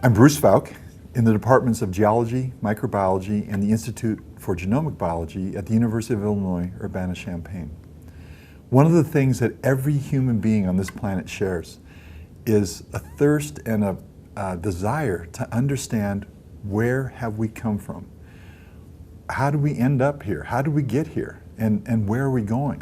I'm Bruce Fouke in the departments of Geology, Microbiology, and the Institute for Genomic Biology at the University of Illinois Urbana-Champaign. One of the things that every human being on this planet shares is a thirst and a desire to understand where have we come from? How do we end up here? How do we get here? And where are we going?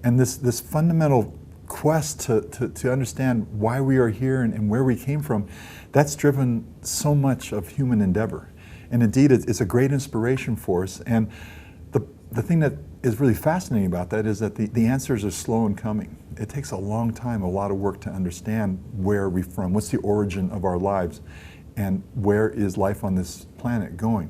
And this fundamental quest to understand why we are here and where we came from, that's driven so much of human endeavor. And indeed, it's a great inspiration for us. And the thing that is really fascinating about that is that the answers are slow in coming. It takes a long time, a lot of work to understand where we're from, what's the origin of our lives, and where is life on this planet going.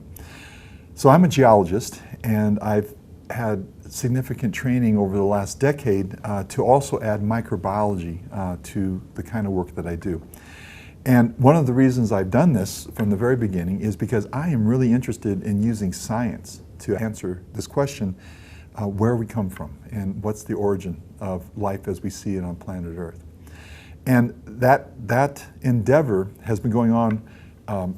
So I'm a geologist, and I've had significant training over the last decade to also add microbiology to the kind of work that I do. And one of the reasons I've done this from the very beginning is because I am really interested in using science to answer this question, where we come from and what's the origin of life as we see it on planet Earth. And that endeavor has been going on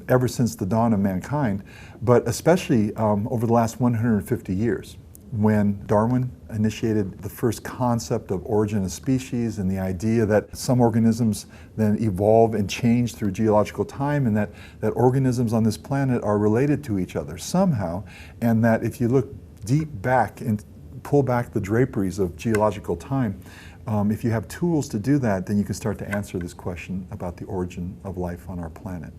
ever since the dawn of mankind, but especially over the last 150 years, when Darwin initiated the first concept of origin of species and the idea that some organisms then evolve and change through geological time, and that organisms on this planet are related to each other somehow, and that if you look deep back and pull back the draperies of geological time, if you have tools to do that, then you can start to answer this question about the origin of life on our planet.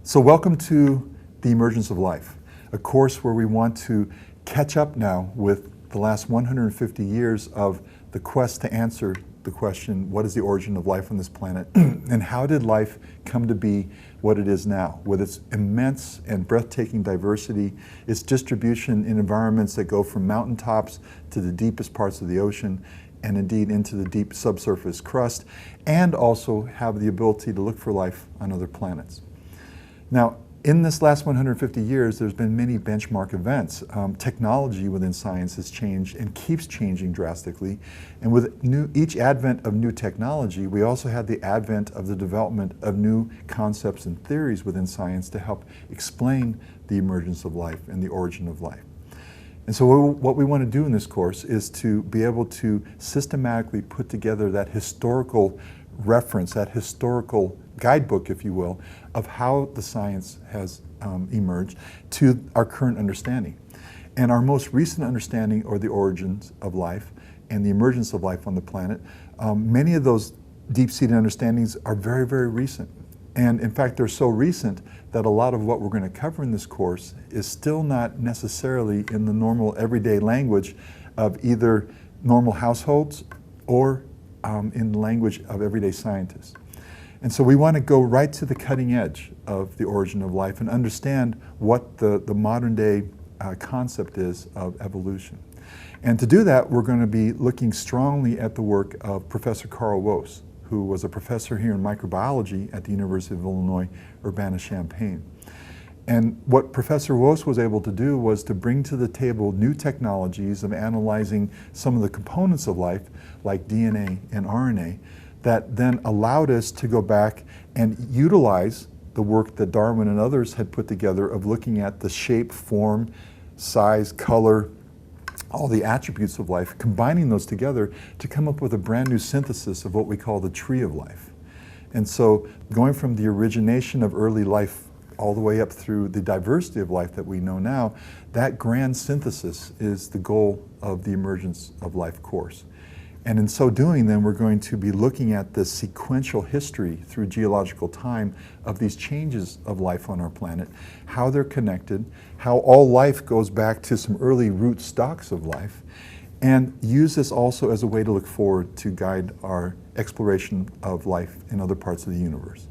So welcome to the Emergence of Life, a course where we want to catch up now with the last 150 years of the quest to answer the question, what is the origin of life on this planet, and how did life come to be what it is now, with its immense and breathtaking diversity, its distribution in environments that go from mountaintops to the deepest parts of the ocean, and indeed into the deep subsurface crust, and also have the ability to look for life on other planets. Now, in this last 150 years, there's been many benchmark events. Technology within science has changed and keeps changing drastically. And with each advent of new technology, we also had the advent of the development of new concepts and theories within science to help explain the emergence of life and the origin of life. And so what we want to do in this course is to be able to systematically put together that historical reference, that historical guidebook, if you will, of how the science has emerged to our current understanding. And our most recent understanding are the origins of life and the emergence of life on the planet. Many of those deep-seated understandings are very, very recent. And in fact, they're so recent that a lot of what we're going to cover in this course is still not necessarily in the normal everyday language of either normal households or in the language of everyday scientists. And so we want to go right to the cutting edge of the origin of life and understand what the modern day concept is of evolution. And to do that, we're going to be looking strongly at the work of Professor Carl Woese, who was a professor here in microbiology at the University of Illinois Urbana-Champaign. And what Professor Woese was able to do was to bring to the table new technologies of analyzing some of the components of life, like DNA and RNA, that then allowed us to go back and utilize the work that Darwin and others had put together of looking at the shape, form, size, color, all the attributes of life, combining those together to come up with a brand new synthesis of what we call the tree of life. And so going from the origination of early life all the way up through the diversity of life that we know now, that grand synthesis is the goal of the Emergence of Life course. And in so doing, then, we're going to be looking at the sequential history through geological time of these changes of life on our planet, how they're connected, how all life goes back to some early root stocks of life, and use this also as a way to look forward to guide our exploration of life in other parts of the universe.